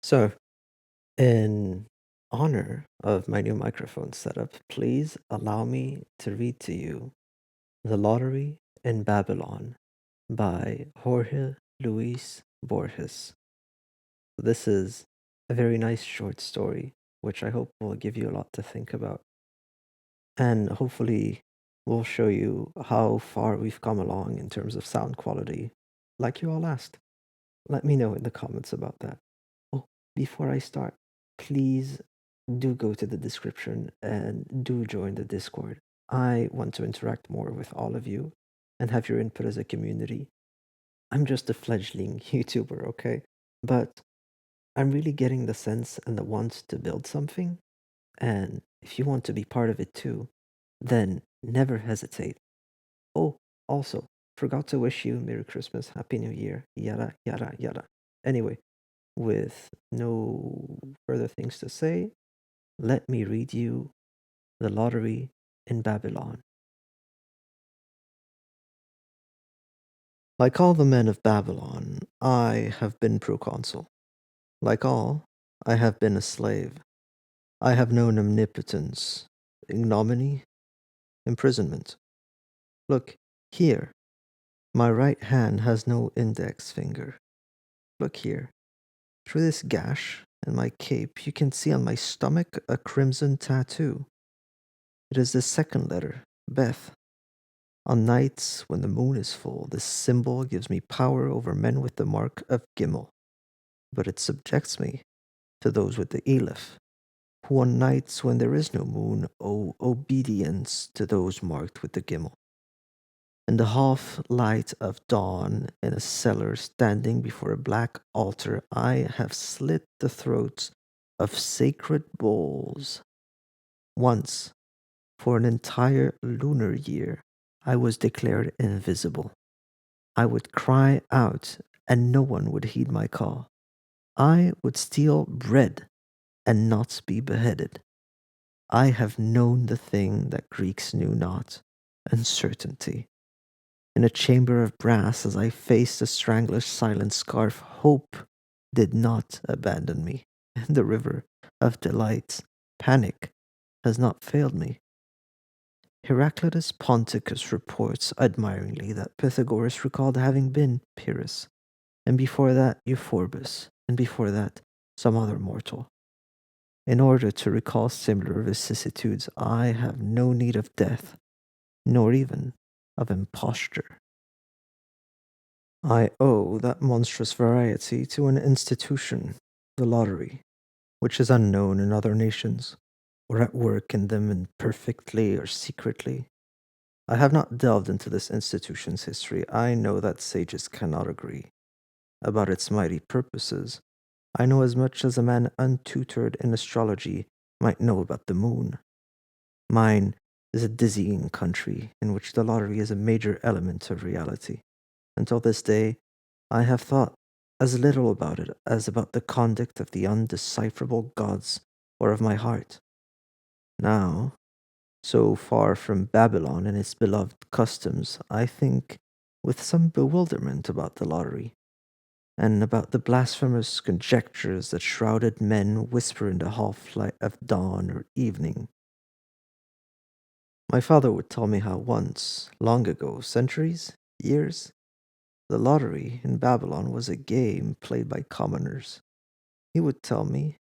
So, in honor of my new microphone setup, please allow me to read to you The Lottery in Babylon by Jorge Luis Borges. This is a very nice short story, which I hope will give you a lot to think about. And hopefully, will show you how far we've come along in terms of sound quality, like you all asked. Let me know in the comments about that. Oh, before I start, please do go to the description and do join the Discord. I want to interact more with all of you and have your input as a community. I'm just a fledgling YouTuber, okay? But I'm really getting the sense and the want to build something. And if you want to be part of it too, then never hesitate. Oh, also, forgot to wish you Merry Christmas, Happy New Year, yada, yada, yada. Anyway, with no further things to say, let me read you The Lottery in Babylon. Like all the men of Babylon, I have been proconsul. Like all, I have been a slave. I have known omnipotence, ignominy, imprisonment. Look, here, my right hand has no index finger. Look here, through this gash in my cape, you can see on my stomach a crimson tattoo. It is the second letter, Beth. On nights when the moon is full, this symbol gives me power over men with the mark of Gimel, but it subjects me to those with the Aleph, who on nights when there is no moon owe obedience to those marked with the Gimel. In the half light of dawn, in a cellar standing before a black altar, I have slit the throats of sacred bulls. Once, for an entire lunar year, I was declared invisible. I would cry out, and no one would heed my call. I would steal bread and not be beheaded. I have known the thing that Greeks knew not, uncertainty. In a chamber of brass, as I faced the strangler's silent scarf, hope did not abandon me. In the river of delight, panic has not failed me. Heraclitus Ponticus reports admiringly that Pythagoras recalled having been Pyrrhus, and before that Euphorbus, and before that some other mortal. In order to recall similar vicissitudes, I have no need of death, nor even of imposture. I owe that monstrous variety to an institution, the lottery, which is unknown in other nations, or at work in them imperfectly or secretly. I have not delved into this institution's history. I know that sages cannot agree about its mighty purposes. I know as much as a man untutored in astrology might know about the moon. Mine is a dizzying country in which the lottery is a major element of reality. Until this day, I have thought as little about it as about the conduct of the undecipherable gods or of my heart. Now, so far from Babylon and its beloved customs, I think with some bewilderment about the lottery, and about the blasphemous conjectures that shrouded men whisper in the half light of dawn or evening. My father would tell me how once, long ago, centuries, years, the lottery in Babylon was a game played by commoners. He would tell me,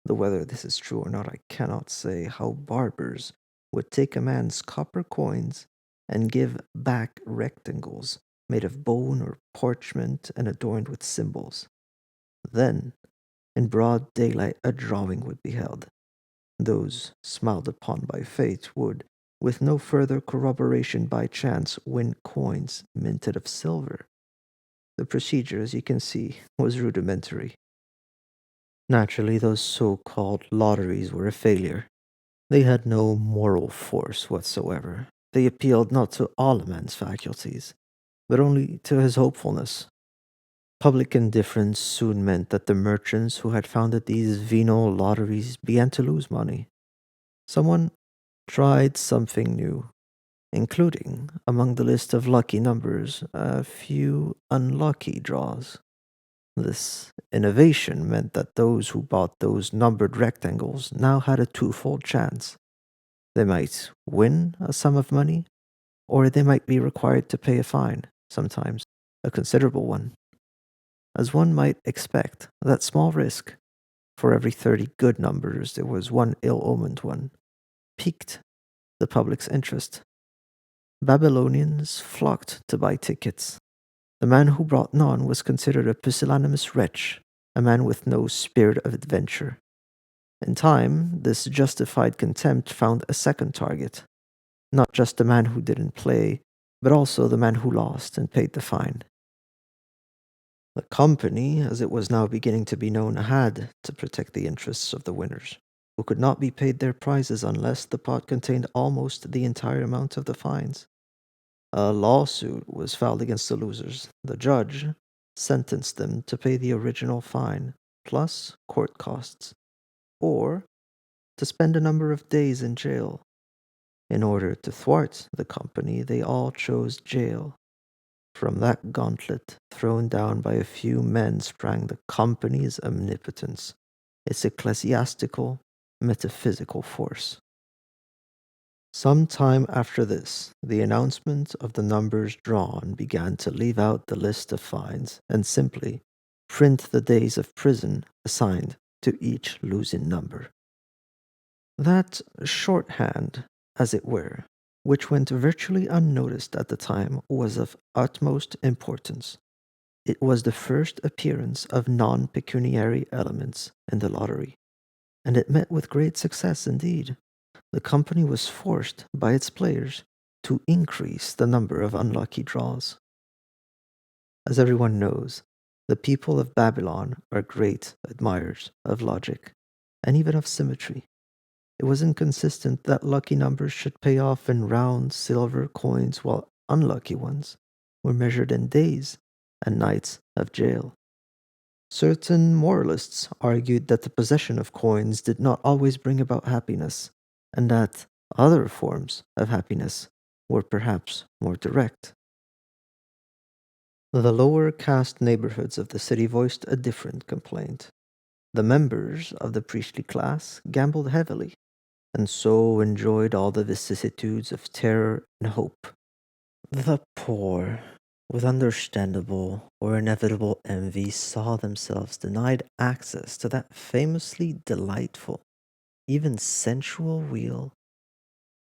though whether this is true or not I cannot say, how barbers would take a man's copper coins and give back rectangles made of bone or parchment and adorned with symbols. Then, in broad daylight, a drawing would be held. Those smiled upon by fate would, with no further corroboration by chance, win coins minted of silver. The procedure, as you can see, was rudimentary. Naturally, those so called lotteries were a failure. They had no moral force whatsoever. They appealed not to all a man's faculties, but only to his hopefulness. Public indifference soon meant that the merchants who had founded these venal lotteries began to lose money. Someone tried something new, including, among the list of lucky numbers, a few unlucky draws. This innovation meant that those who bought those numbered rectangles now had a twofold chance. They might win a sum of money, or they might be required to pay a fine, sometimes a considerable one. As one might expect, that small risk, for every 30 good numbers there was one ill omened one, piqued the public's interest. Babylonians flocked to buy tickets. The man who brought none was considered a pusillanimous wretch, a man with no spirit of adventure. In time, this justified contempt found a second target, not just the man who didn't play, but also the man who lost and paid the fine. The company, as it was now beginning to be known, had to protect the interests of the winners, who could not be paid their prizes unless the pot contained almost the entire amount of the fines. A lawsuit was filed against the losers. The judge sentenced them to pay the original fine, plus court costs, or to spend a number of days in jail. In order to thwart the company, they all chose jail. From that gauntlet thrown down by a few men sprang the company's omnipotence, its ecclesiastical, metaphysical force. Some time after this, the announcement of the numbers drawn began to leave out the list of fines and simply print the days of prison assigned to each losing number. That shorthand, as it were, which went virtually unnoticed at the time, was of utmost importance. It was the first appearance of non pecuniary elements in the lottery, and it met with great success indeed. The company was forced by its players to increase the number of unlucky draws. As everyone knows, the people of Babylon are great admirers of logic and even of symmetry. It was inconsistent that lucky numbers should pay off in round silver coins while unlucky ones were measured in days and nights of jail. Certain moralists argued that the possession of coins did not always bring about happiness, and that other forms of happiness were perhaps more direct. The lower caste neighborhoods of the city voiced a different complaint. The members of the priestly class gambled heavily, and so enjoyed all the vicissitudes of terror and hope. The poor, with understandable or inevitable envy, saw themselves denied access to that famously delightful, even sensual wheel.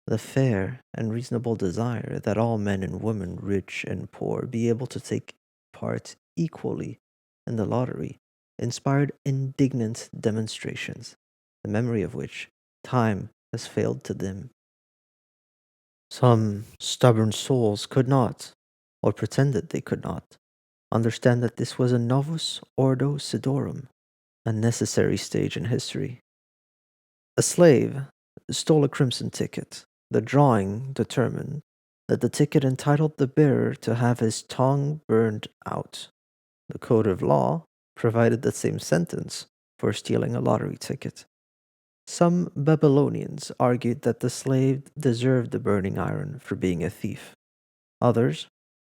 The fair and reasonable desire that all men and women, rich and poor, be able to take part equally in the lottery inspired indignant demonstrations, the memory of which time has failed to dim. Some stubborn souls could not, or pretended they could not, understand that this was a novus ordo sedorum, a necessary stage in history. A slave stole a crimson ticket. The drawing determined that the ticket entitled the bearer to have his tongue burned out. The code of law provided the same sentence for stealing a lottery ticket. Some Babylonians argued that the slave deserved the burning iron for being a thief. Others,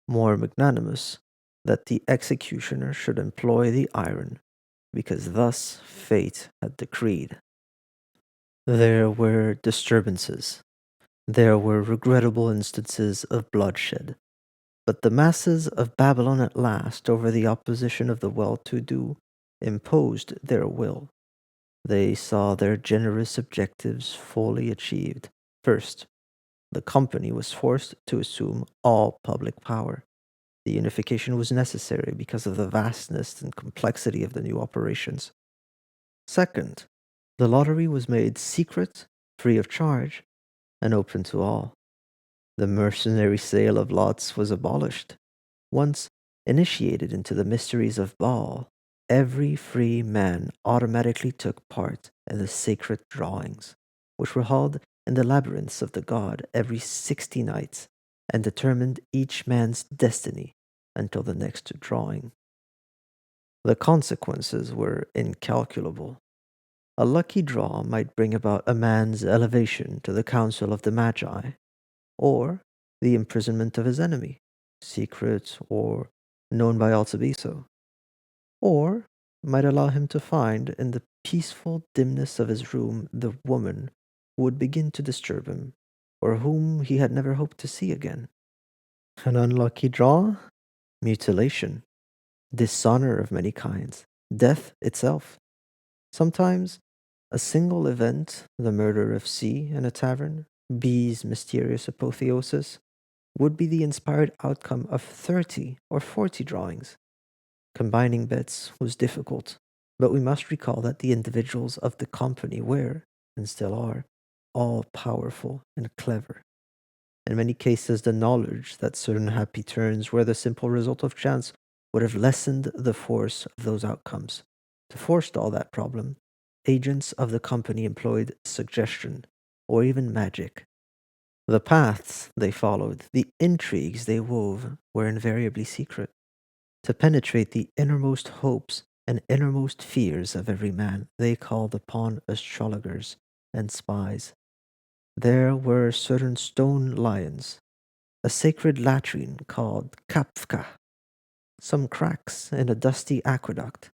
more magnanimous, that the executioner should employ the iron, because thus fate had decreed. There were disturbances. There were regrettable instances of bloodshed. But the masses of Babylon at last, over the opposition of the well to do, imposed their will. They saw their generous objectives fully achieved. First, the company was forced to assume all public power. The unification was necessary because of the vastness and complexity of the new operations. Second, the lottery was made secret, free of charge, and open to all. The mercenary sale of lots was abolished. Once initiated into the mysteries of Baal, every free man automatically took part in the sacred drawings, which were held in the labyrinths of the god every 60 nights and determined each man's destiny until the next drawing. The consequences were incalculable. A lucky draw might bring about a man's elevation to the council of the Magi, or the imprisonment of his enemy, secret or known by all to be so. or might allow him to find in the peaceful dimness of his room the woman who would begin to disturb him, or whom he had never hoped to see again. An unlucky draw? Mutilation, dishonor of many kinds, death itself. Sometimes a single event, the murder of C in a tavern, B's mysterious apotheosis, would be the inspired outcome of 30 or 40 drawings. Combining bets was difficult, but we must recall that the individuals of the company were, and still are, all powerful and clever. In many cases, the knowledge that certain happy turns were the simple result of chance would have lessened the force of those outcomes. To forestall that problem, agents of the company employed suggestion, or even magic. The paths they followed, the intrigues they wove, were invariably secret. To penetrate the innermost hopes and innermost fears of every man, they called upon astrologers and spies. There were certain stone lions, a sacred latrine called Kapfka, some cracks in a dusty aqueduct.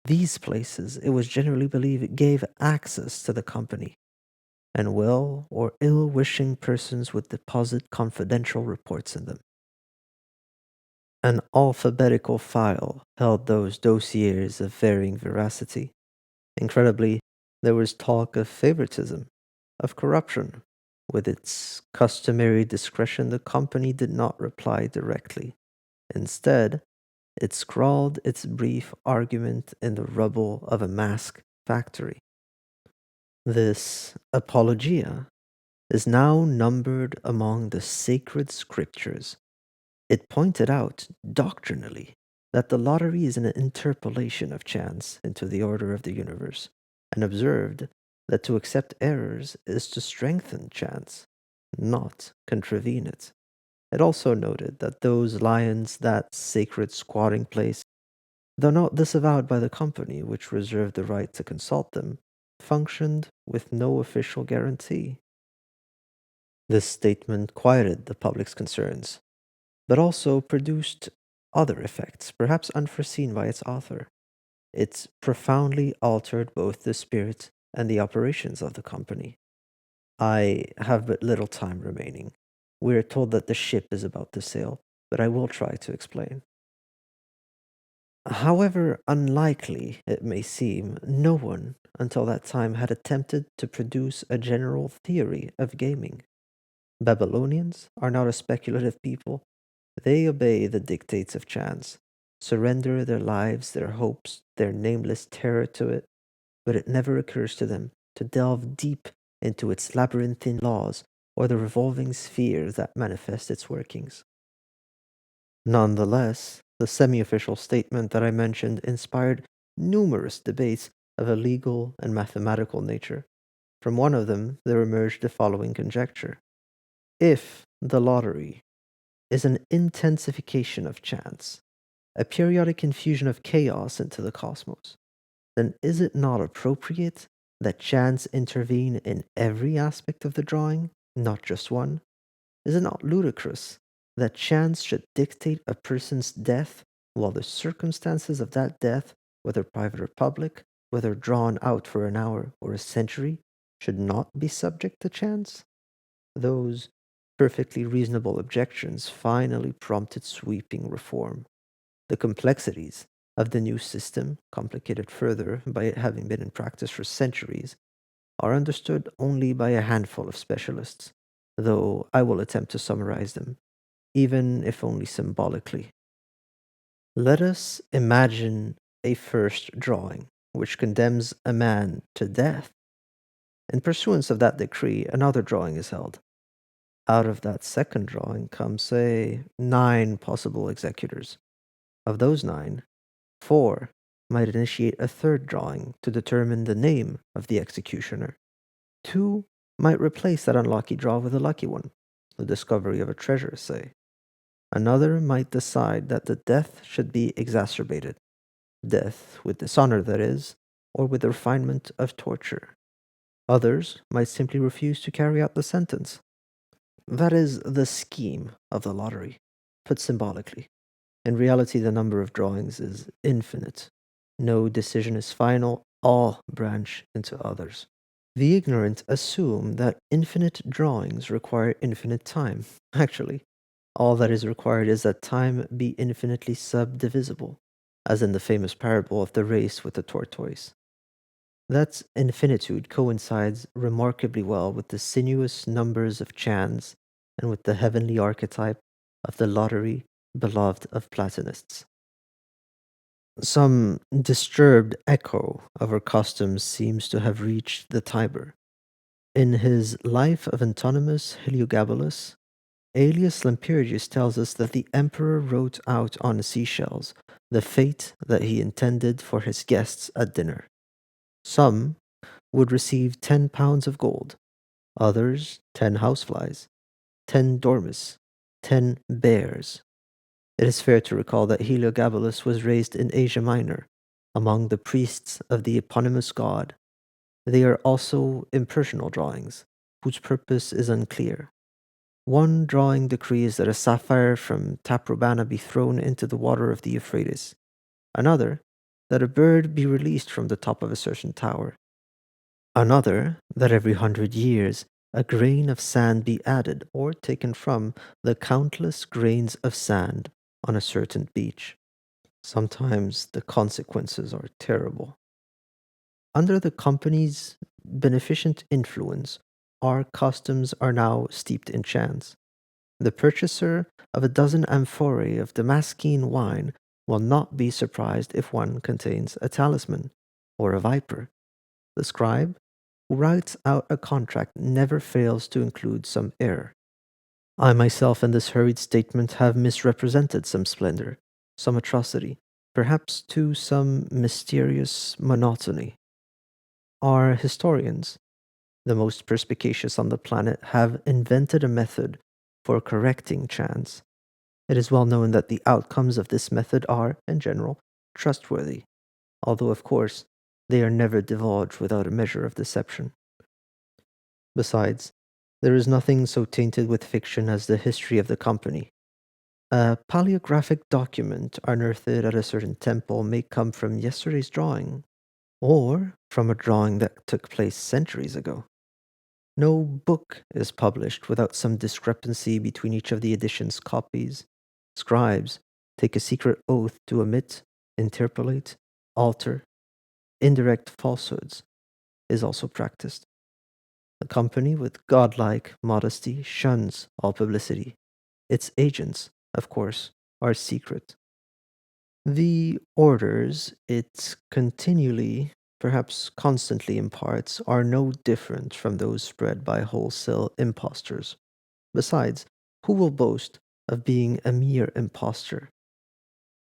These places, it was generally believed, gave access to the company, and well or ill wishing persons would deposit confidential reports in them. An alphabetical file held those dossiers of varying veracity. Incredibly, there was talk of favoritism, of corruption. With its customary discretion, the company did not reply directly. Instead, it scrawled its brief argument in the rubble of a mask factory. This apologia is now numbered among the sacred scriptures. It pointed out, doctrinally, that the lottery is an interpolation of chance into the order of the universe, and observed that to accept errors is to strengthen chance, not contravene it. It also noted that those lions, that sacred squatting place, though not disavowed by the company, which reserved the right to consult them, functioned with no official guarantee. This statement quieted the public's concerns, but also produced other effects, perhaps unforeseen by its author. It profoundly altered both the spirit and the operations of the company. I have but little time remaining. We are told that the ship is about to sail, but I will try to explain. However unlikely it may seem, no one until that time had attempted to produce a general theory of gaming. Babylonians are not a speculative people. They obey the dictates of chance, surrender their lives, their hopes, their nameless terror to it, but it never occurs to them to delve deep into its labyrinthine laws or the revolving spheres that manifest its workings. Nonetheless, the semi official statement that I mentioned inspired numerous debates of a legal and mathematical nature. From one of them, there emerged the following conjecture: if the lottery is an intensification of chance, a periodic infusion of chaos into the cosmos, then is it not appropriate that chance intervene in every aspect of the drawing, not just one? Is it not ludicrous that chance should dictate a person's death while the circumstances of that death, whether private or public, whether drawn out for an hour or a century, should not be subject to chance? Those perfectly reasonable objections finally prompted sweeping reform. The complexities of the new system, complicated further by it having been in practice for centuries, are understood only by a handful of specialists, though I will attempt to summarize them, even if only symbolically. Let us imagine a first drawing which condemns a man to death. In pursuance of that decree, another drawing is held. Out of that second drawing come, say, 9 possible executors. Of those 9, 4 might initiate a third drawing to determine the name of the executioner. 2 might replace that unlucky draw with a lucky one, the discovery of a treasure, say. Another might decide that the death should be exacerbated, death with dishonor, that is, or with the refinement of torture. Others might simply refuse to carry out the sentence. That is the scheme of the lottery, put symbolically. In reality, the number of drawings is infinite. No decision is final, all branch into others. The ignorant assume that infinite drawings require infinite time. Actually, all that is required is that time be infinitely subdivisible, as in the famous parable of the race with the tortoise. That infinitude coincides remarkably well with the sinuous numbers of chance and with the heavenly archetype of the lottery beloved of Platonists. Some disturbed echo of our customs seems to have reached the Tiber. In his Life of Antoninus Heliogabalus, Aelius Lamperius tells us that the emperor wrote out on the seashells the fate that he intended for his guests at dinner. Some would receive 10 pounds of gold, others 10 houseflies, 10 dormice, 10 bears. It is fair to recall that Heliogabalus was raised in Asia Minor, among the priests of the eponymous god. They are also impersonal drawings, whose purpose is unclear. One drawing decrees that a sapphire from Taprobana be thrown into the water of the Euphrates, another, that a bird be released from the top of a certain tower, another, that every 100 years a grain of sand be added or taken from the countless grains of sand on a certain beach. Sometimes the consequences are terrible. Under the company's beneficent influence, our customs are now steeped in chance. The purchaser of a dozen amphorae of Damascene wine will not be surprised if one contains a talisman or a viper. The scribe who writes out a contract never fails to include some error. I myself, in this hurried statement, have misrepresented some splendor, some atrocity, perhaps to some mysterious monotony. Our historians, the most perspicacious on the planet, have invented a method for correcting chance. It is well known that the outcomes of this method are, in general, trustworthy, although, of course, they are never divulged without a measure of deception. Besides, there is nothing so tainted with fiction as the history of the company. A paleographic document unearthed at a certain temple may come from yesterday's drawing, or from a drawing that took place centuries ago. No book is published without some discrepancy between each of the edition's copies. Scribes take a secret oath to omit, interpolate, alter. Indirect falsehoods is also practiced. The company, with godlike modesty, shuns all publicity. Its agents, of course, are secret. The orders it continually, perhaps constantly imparts are no different from those spread by wholesale impostors. Besides, who will boast of being a mere impostor?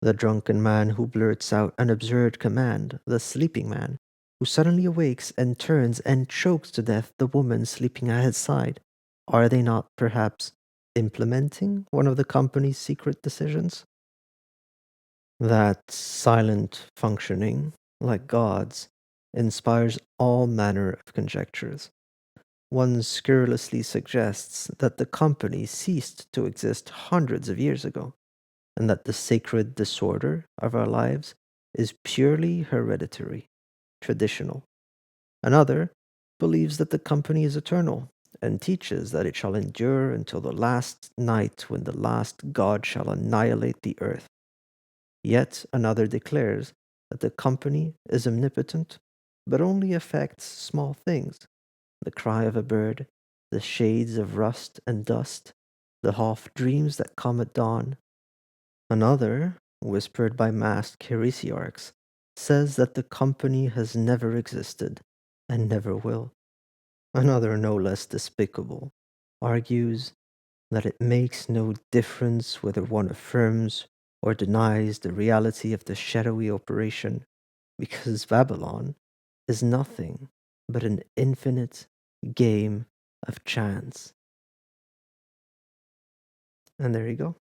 The drunken man who blurts out an absurd command, the sleeping man who suddenly awakes and turns and chokes to death the woman sleeping at his side. Are they not, perhaps, implementing one of the company's secret decisions? That silent functioning, like gods, inspires all manner of conjectures. One scurrilously suggests that the company ceased to exist hundreds of years ago, and that the sacred disorder of our lives is purely hereditary, traditional. Another believes that the company is eternal, and teaches that it shall endure until the last night when the last god shall annihilate the earth. Yet another declares that the company is omnipotent, but only affects small things: the cry of a bird, the shades of rust and dust, the half dreams that come at dawn. Another, whispered by masked heresiarchs, says that the company has never existed and never will. Another, no less despicable, argues that it makes no difference whether one affirms or denies the reality of the shadowy operation, because Babylon is nothing but an infinite game of chance. And there you go.